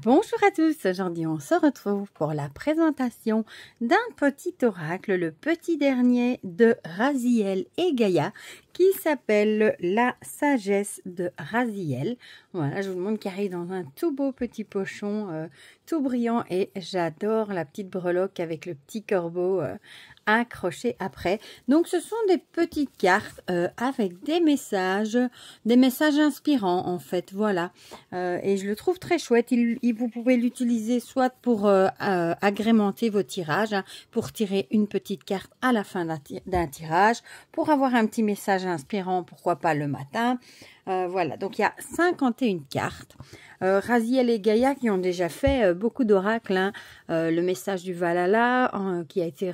Bonjour à tous, aujourd'hui on se retrouve pour la présentation d'un petit oracle, le petit dernier de Raziel et Gaïa, qui s'appelle la sagesse de Raziel. Voilà, je vous montre qu'il arrive dans un tout beau petit pochon, tout brillant, et j'adore la petite breloque avec le petit corbeau accroché après. Donc ce sont des petites cartes avec des messages inspirants en fait, voilà. Et je le trouve très chouette. Vous pouvez l'utiliser soit pour agrémenter vos tirages, hein, pour tirer une petite carte à la fin d'un tirage, pour avoir un petit message inspirant, pourquoi pas le matin. Voilà, donc il y a 51 cartes. Raziel et Gaïa qui ont déjà fait beaucoup d'oracles, hein. Le message du Valhalla qui a été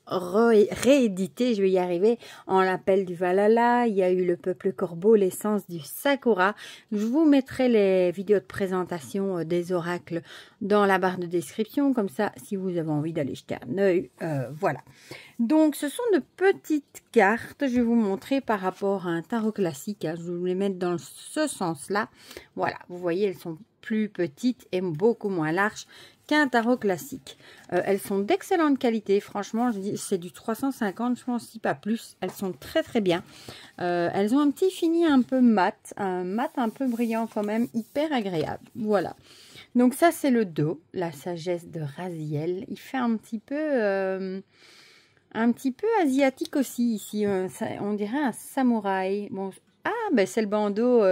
réédité, je vais y arriver, en l'appel du Valhalla. Il y a eu le peuple corbeau, l'essence du Sakura. Je vous mettrai les vidéos de présentation des oracles dans la barre de description, comme ça si vous avez envie d'aller jeter un œil, voilà. Donc ce sont de petites cartes, je vais vous montrer par rapport à un tarot classique, hein. Je vais vous les mettre dans ce sens là, voilà, vous voyez, elles sont plus petites et beaucoup moins larges qu'un tarot classique. Elles sont d'excellente qualité, franchement, je dis c'est du 350, je pense, si pas plus. Elles sont très très bien. Elles ont un petit fini un peu mat, un mat un peu brillant quand même, hyper agréable. Voilà. Donc ça c'est le dos, la sagesse de Raziel. Il fait un petit peu asiatique aussi ici. On dirait un samouraï. Bon, ben c'est le bandeau.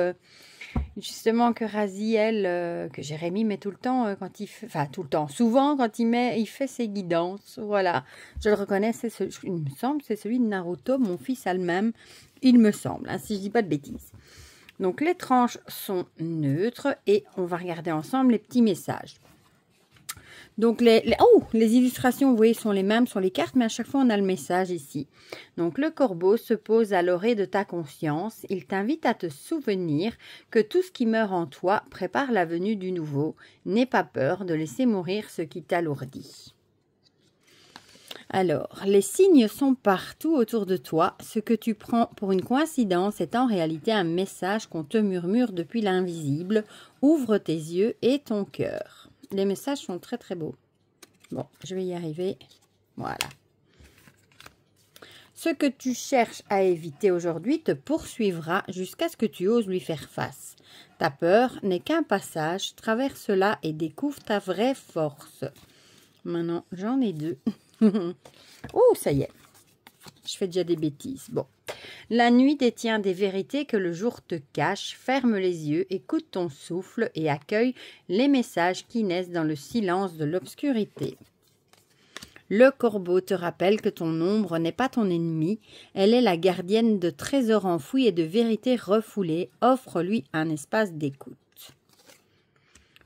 Justement que Raziel, que Jérémy met tout le temps quand il fait, enfin tout le temps, souvent quand il fait ses guidances, voilà, je le reconnais, il me semble, c'est celui de Naruto, mon fils a le même, il me semble, hein, si je dis pas de bêtises. Donc les tranches sont neutres et on va regarder ensemble les petits messages. Donc les illustrations, vous voyez, sont les mêmes sur les cartes, mais à chaque fois on a le message ici. Donc le corbeau se pose à l'orée de ta conscience. Il t'invite à te souvenir que tout ce qui meurt en toi prépare la venue du nouveau. N'aie pas peur de laisser mourir ce qui t'alourdit. Alors, les signes sont partout autour de toi. Ce que tu prends pour une coïncidence est en réalité un message qu'on te murmure depuis l'invisible. Ouvre tes yeux et ton cœur. Les messages sont très très beaux. Bon, je vais y arriver. Voilà. Ce que tu cherches à éviter aujourd'hui te poursuivra jusqu'à ce que tu oses lui faire face. Ta peur n'est qu'un passage. Traverse-la et découvre ta vraie force. Maintenant, j'en ai deux. Oh, ça y est. Je fais déjà des bêtises. Bon. La nuit détient des vérités que le jour te cache. Ferme les yeux, écoute ton souffle et accueille les messages qui naissent dans le silence de l'obscurité. Le corbeau te rappelle que ton ombre n'est pas ton ennemi. Elle est la gardienne de trésors enfouis et de vérités refoulées. Offre-lui un espace d'écoute.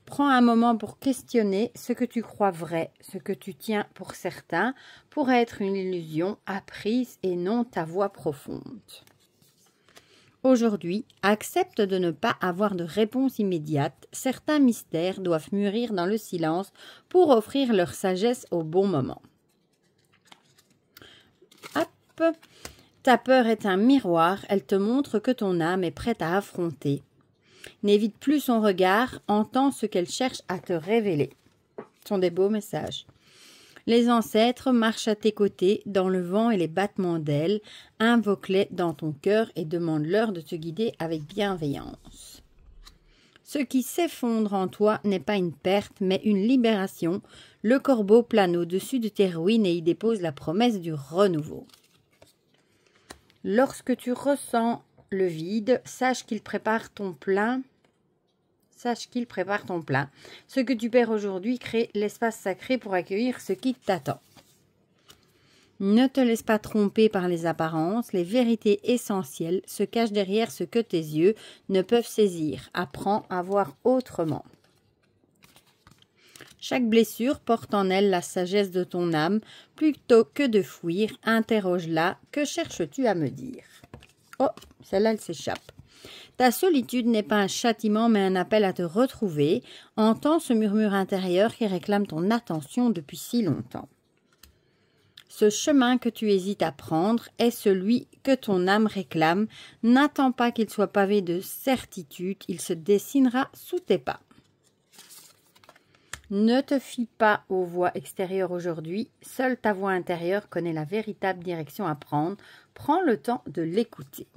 Prends un moment pour questionner ce que tu crois vrai, ce que tu tiens pour certain, pourrait être une illusion apprise et non ta voix profonde. Aujourd'hui, accepte de ne pas avoir de réponse immédiate. Certains mystères doivent mûrir dans le silence pour offrir leur sagesse au bon moment. Hop. Ta peur est un miroir, elle te montre que ton âme est prête à affronter. N'évite plus son regard, entends ce qu'elle cherche à te révéler. Ce sont des beaux messages. Les ancêtres marchent à tes côtés dans le vent et les battements d'ailes. Invoque-les dans ton cœur et demande-leur de te guider avec bienveillance. Ce qui s'effondre en toi n'est pas une perte, mais une libération. Le corbeau plane au-dessus de tes ruines et y dépose la promesse du renouveau. Lorsque tu ressens le vide, sache qu'il prépare ton plein. Sache qu'il prépare ton plein. Ce que tu perds aujourd'hui crée l'espace sacré pour accueillir ce qui t'attend. Ne te laisse pas tromper par les apparences. Les vérités essentielles se cachent derrière ce que tes yeux ne peuvent saisir. Apprends à voir autrement. Chaque blessure porte en elle la sagesse de ton âme. Plutôt que de fuir, interroge-la. Que cherches-tu à me dire ? Oh, celle-là, elle s'échappe. Ta solitude n'est pas un châtiment, mais un appel à te retrouver. Entends ce murmure intérieur qui réclame ton attention depuis si longtemps. Ce chemin que tu hésites à prendre est celui que ton âme réclame. N'attends pas qu'il soit pavé de certitude, il se dessinera sous tes pas. Ne te fie pas aux voix extérieures aujourd'hui. Seule ta voix intérieure connaît la véritable direction à prendre. Prends le temps de l'écouter.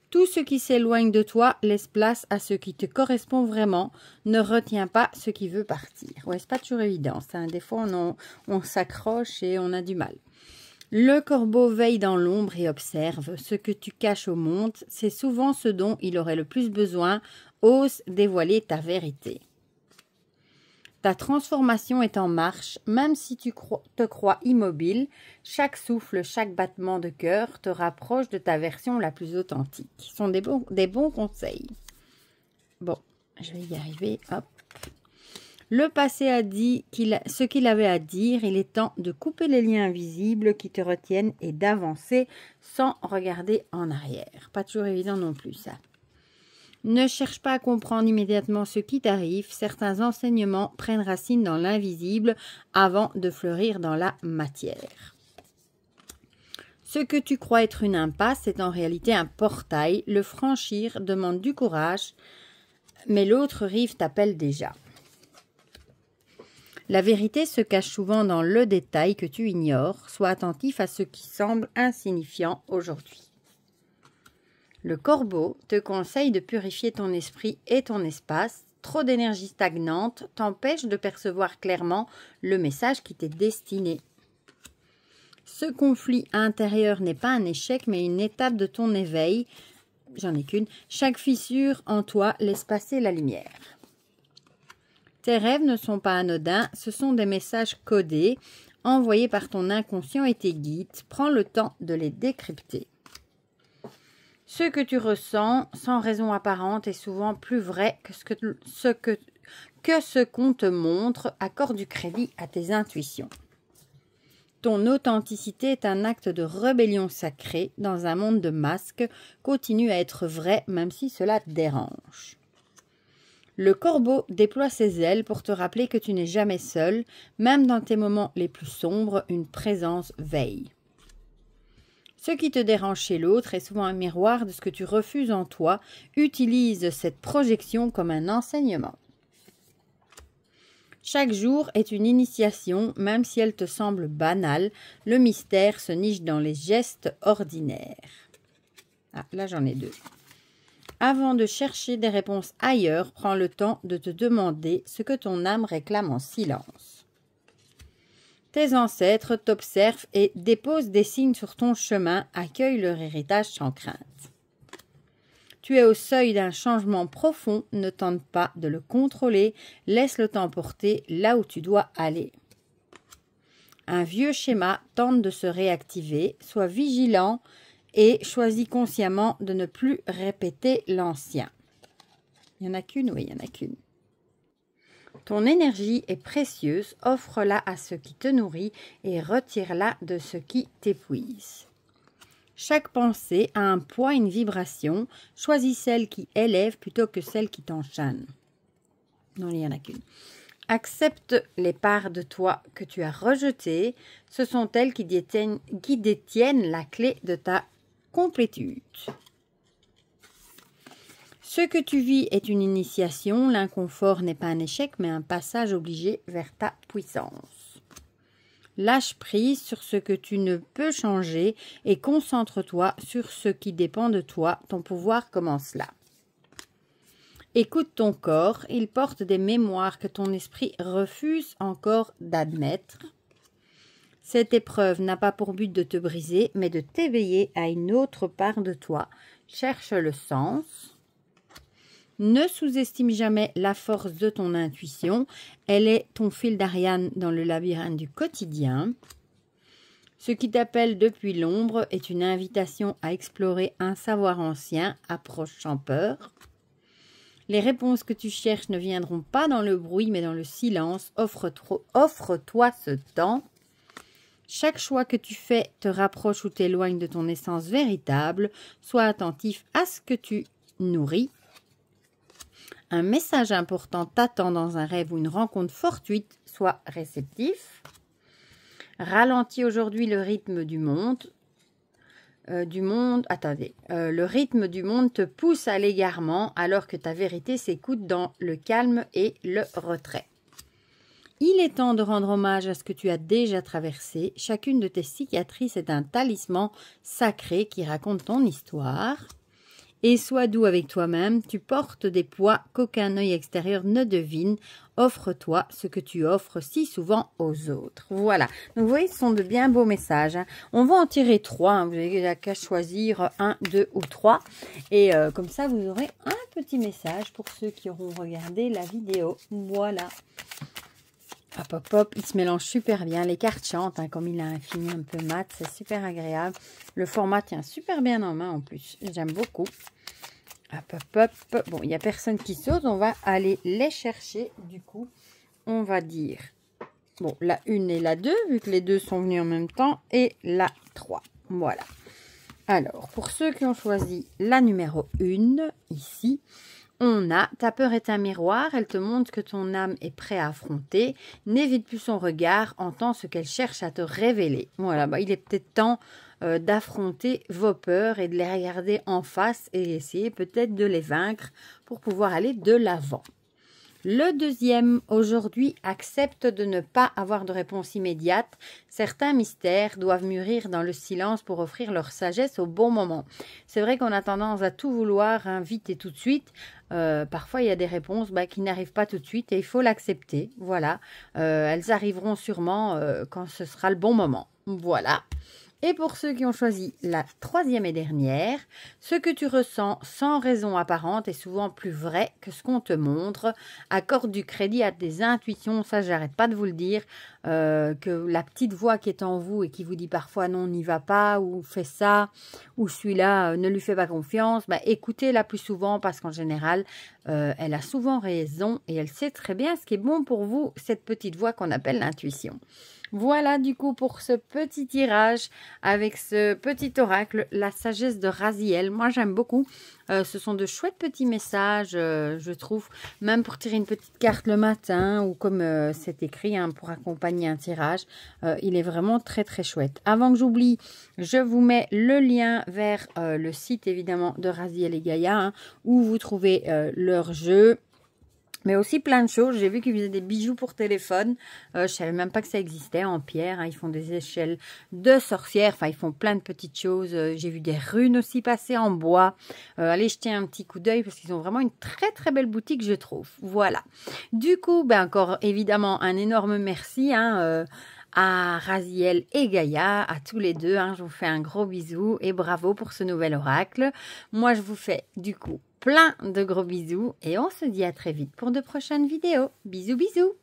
Tout ce qui s'éloigne de toi laisse place à ce qui te correspond vraiment. Ne retiens pas ce qui veut partir. Ouais, c'est pas toujours évident. Des fois, on s'accroche et on a du mal. Le corbeau veille dans l'ombre et observe. Ce que tu caches au monde, c'est souvent ce dont il aurait le plus besoin. Ose dévoiler ta vérité. Ta transformation est en marche, même si tu te crois immobile. Chaque souffle, chaque battement de cœur te rapproche de ta version la plus authentique. Ce sont des bons conseils. Bon, je vais y arriver. Hop. Le passé a dit ce qu'il avait à dire. Il est temps de couper les liens invisibles qui te retiennent et d'avancer sans regarder en arrière. Pas toujours évident non plus, ça. Ne cherche pas à comprendre immédiatement ce qui t'arrive. Certains enseignements prennent racine dans l'invisible avant de fleurir dans la matière. Ce que tu crois être une impasse est en réalité un portail. Le franchir demande du courage, mais l'autre rive t'appelle déjà. La vérité se cache souvent dans le détail que tu ignores. Sois attentif à ce qui semble insignifiant aujourd'hui. Le corbeau te conseille de purifier ton esprit et ton espace. Trop d'énergie stagnante t'empêche de percevoir clairement le message qui t'est destiné. Ce conflit intérieur n'est pas un échec, mais une étape de ton éveil. J'en ai qu'une. Chaque fissure en toi laisse passer la lumière. Tes rêves ne sont pas anodins, ce sont des messages codés, envoyés par ton inconscient et tes guides. Prends le temps de les décrypter. Ce que tu ressens, sans raison apparente, est souvent plus vrai que ce qu'on te montre. Accorde du crédit à tes intuitions. Ton authenticité est un acte de rébellion sacrée dans un monde de masques. Continue à être vrai, même si cela te dérange. Le corbeau déploie ses ailes pour te rappeler que tu n'es jamais seul. Même dans tes moments les plus sombres, une présence veille. Ce qui te dérange chez l'autre est souvent un miroir de ce que tu refuses en toi. Utilise cette projection comme un enseignement. Chaque jour est une initiation, même si elle te semble banale. Le mystère se niche dans les gestes ordinaires. Ah, là j'en ai deux. Avant de chercher des réponses ailleurs, prends le temps de te demander ce que ton âme réclame en silence. Tes ancêtres t'observent et déposent des signes sur ton chemin, accueille leur héritage sans crainte. Tu es au seuil d'un changement profond, ne tente pas de le contrôler, laisse-le t'emporter là où tu dois aller. Un vieux schéma tente de se réactiver, sois vigilant et choisis consciemment de ne plus répéter l'ancien. Il n'y en a qu'une? Oui, il n'y en a qu'une. Ton énergie est précieuse, offre-la à ce qui te nourrit et retire-la de ce qui t'épuise. Chaque pensée a un poids, une vibration. Choisis celle qui élève plutôt que celle qui t'enchaîne. Non, il n'y en a qu'une. Accepte les parts de toi que tu as rejetées. Ce sont elles qui détiennent la clé de ta complétude. Ce que tu vis est une initiation. L'inconfort n'est pas un échec, mais un passage obligé vers ta puissance. Lâche prise sur ce que tu ne peux changer et concentre-toi sur ce qui dépend de toi. Ton pouvoir commence là. Écoute ton corps, il porte des mémoires que ton esprit refuse encore d'admettre. Cette épreuve n'a pas pour but de te briser, mais de t'éveiller à une autre part de toi. Cherche le sens. Ne sous-estime jamais la force de ton intuition. Elle est ton fil d'Ariane dans le labyrinthe du quotidien. Ce qui t'appelle depuis l'ombre est une invitation à explorer un savoir ancien, approche sans peur. Les réponses que tu cherches ne viendront pas dans le bruit, mais dans le silence. Offre-toi ce temps. Chaque choix que tu fais te rapproche ou t'éloigne de ton essence véritable. Sois attentif à ce que tu nourris. Un message important t'attend dans un rêve ou une rencontre fortuite. Sois réceptif. Ralentis aujourd'hui le rythme du monde. Le rythme du monde te pousse à l'égarement alors que ta vérité s'écoute dans le calme et le retrait. Il est temps de rendre hommage à ce que tu as déjà traversé. Chacune de tes cicatrices est un talisman sacré qui raconte ton histoire. Et sois doux avec toi-même, tu portes des poids qu'aucun œil extérieur ne devine. Offre-toi ce que tu offres si souvent aux autres. Voilà. Donc, vous voyez, ce sont de bien beaux messages. Hein. On va en tirer 3. Hein. Vous n'avez qu'à choisir 1, 2 ou 3. Et comme ça, vous aurez un petit message pour ceux qui auront regardé la vidéo. Voilà. Hop, hop, hop, il se mélange super bien. Les cartes chantent, hein, comme il a un fini un peu mat, c'est super agréable. Le format tient super bien en main en plus. J'aime beaucoup. Hop, hop, hop. Bon, il n'y a personne qui saute. On va aller les chercher. Du coup, on va dire, bon, la 1 et la 2, vu que les deux sont venus en même temps, et la 3. Voilà. Alors, pour ceux qui ont choisi la numéro 1, ici, on a, ta peur est un miroir, elle te montre que ton âme est prête à affronter. N'évite plus son regard, entends ce qu'elle cherche à te révéler. Voilà, bah, il est peut-être temps d'affronter vos peurs et de les regarder en face et essayer peut-être de les vaincre pour pouvoir aller de l'avant. Le deuxième, aujourd'hui, accepte de ne pas avoir de réponse immédiate. Certains mystères doivent mûrir dans le silence pour offrir leur sagesse au bon moment. C'est vrai qu'on a tendance à tout vouloir hein, vite et tout de suite. Parfois, il y a des réponses qui n'arrivent pas tout de suite et il faut l'accepter. Voilà, elles arriveront sûrement quand ce sera le bon moment. Voilà. Et pour ceux qui ont choisi la troisième et dernière, ce que tu ressens sans raison apparente est souvent plus vrai que ce qu'on te montre. Accorde du crédit à tes intuitions, ça j'arrête pas de vous le dire, que la petite voix qui est en vous et qui vous dit parfois non, n'y va pas, ou fais ça, ou celui-là, ne lui fais pas confiance, écoutez-la plus souvent parce qu'en général, elle a souvent raison et elle sait très bien ce qui est bon pour vous, cette petite voix qu'on appelle l'intuition. Voilà du coup pour ce petit tirage avec ce petit oracle, la sagesse de Raziel. Moi j'aime beaucoup, ce sont de chouettes petits messages, je trouve, même pour tirer une petite carte le matin ou comme c'est écrit hein, pour accompagner un tirage, il est vraiment très très chouette. Avant que j'oublie, je vous mets le lien vers le site évidemment de Raziel et Gaïa hein, où vous trouvez leur jeu. Mais aussi plein de choses. J'ai vu qu'ils faisaient des bijoux pour téléphone. Je savais même pas que ça existait en pierre. Hein. Ils font des échelles de sorcières. Enfin, ils font plein de petites choses. J'ai vu des runes aussi passer en bois. Allez jeter un petit coup d'œil parce qu'ils ont vraiment une très très belle boutique, je trouve. Voilà. Du coup, encore évidemment un énorme merci hein, à Raziel et Gaïa, à tous les deux. Hein. Je vous fais un gros bisou et bravo pour ce nouvel oracle. Moi, je vous fais du coup plein de gros bisous et on se dit à très vite pour de prochaines vidéos. Bisous, bisous!